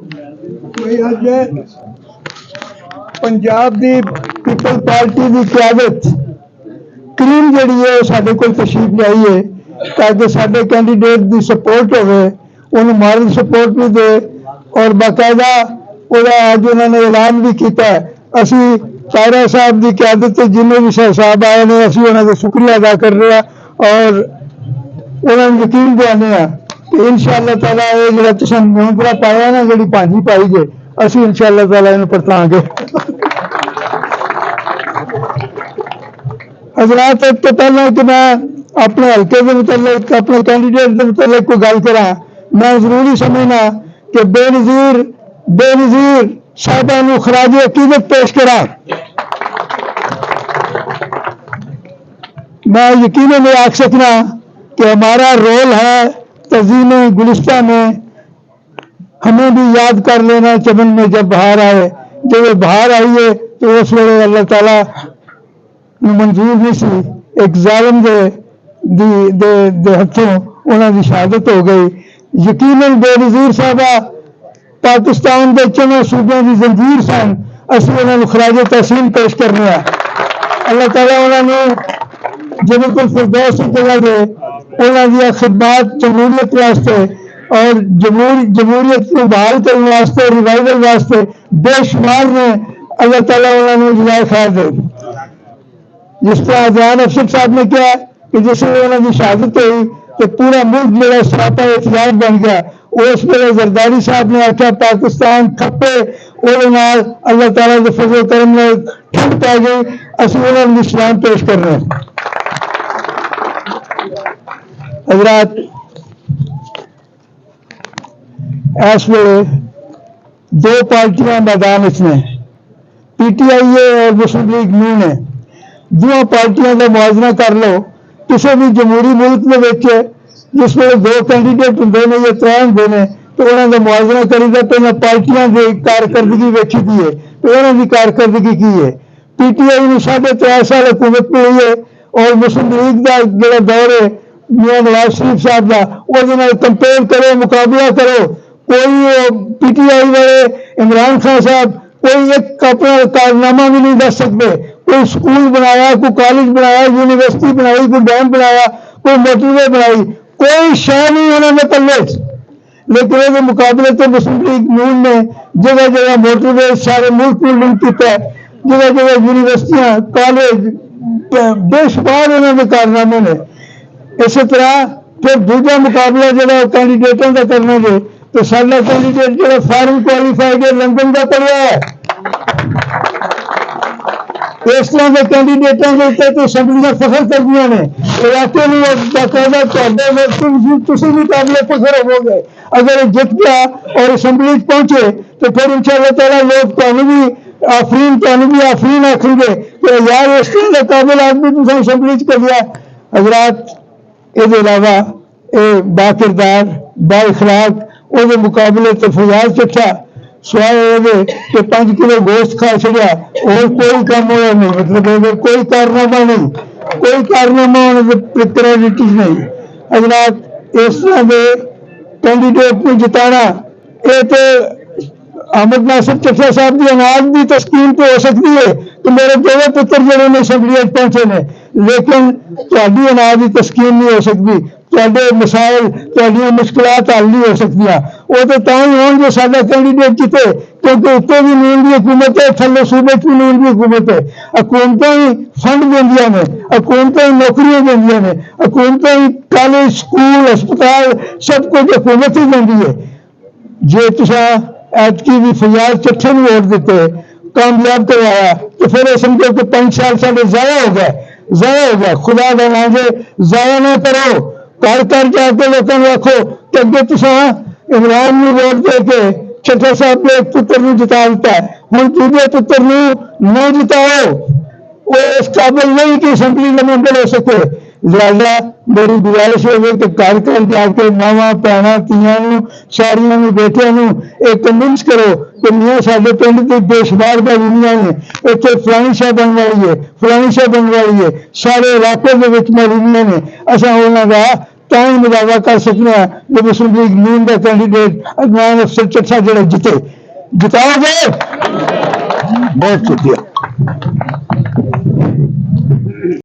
अज पंजाब दी people party की क्यादत क्रीम जी है साढ़े को तशरीफ लाई है ताकि साढ़े कैंडीडेट की सपोर्ट हो, मॉरल सपोर्ट भी दे और बाकायदा अज उन्होंने ऐलान भी किया। असी तारा साहब की क्यादत जिन्हें भी साहब आए ने असी उन्होंने शुक्रिया अदा कर रहे हैं और उन्होंने यकीन दिलाने कि इंशाअल्लाह ताला ये जो तुम न्यूंदरा पाया ना जी भांजी पाई जे असी इंशाअल्लाह ताला इन परतांगे। हजरात एक तो पहले कि मैं अपने हल्के के मुतल्लिक अपने कैंडीडेट के मुतल्लिक कोई गल करा, मैं जरूरी समझना कि बेनज़ीर साहबा खराज अकीदत पेश करा। मैं यकीनन नहीं आख सकना कि हमारा रोल है तज़ीम गुलिस्ता में हमें भी याद कर लेना चमन में जब बहार आए। जब बहार आई है तो उस वे अल्लाह ताला मंजूर नहीं सी, एक जालिम दे हथों उन्होंने शहादत हो गई। यकीनन बेनज़ीर साहबा पाकिस्तान के चौं सूबों की जंजीर सन, असं उन्होंने खराज तहसीन पेश करने। अल्लाह ताला उन्होंने जन्नतुल फिरदौस जगह दे उन्होंने खिदमत जमहूरियत वास्ते और जमहूरियत को बहाल करने वास्ते रिवाइवल वास्ते बेशुमार ने अल्लाह ताला उन्होंने जजाए खैर दे। जिस तरह अजान अफसर साहब ने कहा कि जिसमें उन्होंने शहादत हुई तो पूरा मुल्क मेरा सरापा एहतजाज बन गया। उस वेले जरदारी साहब ने आख्या पाकिस्तान खपे, अल्लाह ताला के फजल करम में ठंड पै गई। असं उन्होंने इस्लाम पेश कर रहे हैं। हजरात इस वेले दो पार्टियां मैदान ने, PTI है और मुस्लिम लीग नून है। दो पार्टियों का मुआवजा कर लो। किसी भी जमहूरी मुल्क के जिस वे दो कैंडीडेट होंगे ने या त्रै होंगे ने तो उन्होंने मुआवजा करीदा पहले पार्टियों की कारकर्दगी वेखी दी है तो उन्होंने कारकर्दगी की है। PTI में 3.5 साल हुकूमत में हुई है और मुस्लिम लीग का जो दौर है मियां नवाज शरीफ साहब का वो कंपेयर करो, मुकाबला करो। कोई PTI वाले इमरान खान साहब कोई एक अपना कारनामा भी नहीं दस सकते। कोई स्कूल बनाया, कोई कॉलेज बनाया, यूनिवर्सिटी बनाई, कोई डैम बनाया, कोई मोटरवे बनाई, कोई शह नहीं उन्होंने पल्ले। लेकिन उसके मुकाबले तो मुस्लिम लीग नून ने जगह जगह मोटरवे सारे मुल्क में लिंक किया, जगह जगह यूनिवर्सिटियां कॉलेज बेशुमार उन्होंने कारनामे ने। इस तरह फिर दूसरा मुकाबला जो कैंडीडेटों का करने के तो साडा कैंडीडेट जो फॉरन क्वालीफाइड है लंदन का पढ़िया है। इस तरह के कैंडीडेटों के उत्ते तो असैम्बलियां फखर कर दिया ने इलाके में बाकायदा भी काबिल फखर होवोगे। अगर जित गया और असैम्बली पहुंचे तो फिर इंशाअल्लाह ताला लोग भी आफरीन आखेंगे कि यार इस तरह का काबिल आदमी तुम असैम्बली कर दिया। हजरात इसके अलावा बाकिरदार बाइखलाक वो मुकाबले तो फजाज चट्ठा सवाए कि 5 किलो गोश्त खा छड़िया और कोई काम हो नहीं, मतलब कोई कारनामा नहीं, कोई कारनामा क्रेडिट नहीं। हजरात इस तरह के कैंडीडेट को जिताना ये तो अहमद नासिर चट्ठा साहब की अनाज की तस्कीन तो हो सकती है कि मेरे दोनों पुत्र जो ने असैम्बली पहुंचे ने, लेकिन तुहाडी अनाज की तस्कीन नहीं हो सकती, तुहाडे मसाइल तुहाडियां मुश्किलात हल नहीं हो सकदियां। वो तो ही होन जो साडा कैंडीडेट जिते, क्योंकि उत्ते भी नून की हुकूमत है, थल्ले सूबे भी नून की हुकूमत है। हुकूमतें ही फंड देंदियां ने, हुकूमतें ही नौकरियां देंदियां ने, हुकूमतें ही कॉलेज स्कूल अस्पताल सब कुछ हुकूमत ही देंदी है। जे तुसा ऐतकी भी फजाज चट्ठे में वोट दिते कामयाब करवाया तो फिर ये समझो कि 5 साल साढ़े ज़ाया हो गया। खुदा का नाम ज़ाया ना करो, घर घर जाके लोगों को आखो कि अगे तुसा इमरान में वोट दे के चट्ठा साहब के एक पुत्र को जिता दिता है, हम दूसरे पुत्र न जिताओ, वो इस काबिल नहीं कि असैम्बली का मैंबर हो सके। लिहाजा मेरी गुजारिश है कि घर घर जाके मावां भैन तियां सारिया बेटिया एक कन्विंस करो कि मियाँ साडे पिंड की बेशुमार मारूनियां ने, इतने फलानी शाह बन वाली है, फलानी शाह बन वाली है, सारे इलाके के मारूनियां ने। असा उन्हों का ਤਾਂ ਹੀ ਮੁਦਾਵਾ ਕਰ सकते हैं जो मुस्लिम लीग नून का कैंडीडेट अदनान अफसर चट्ठा जो जिते जिताओगे। बहुत शुक्रिया।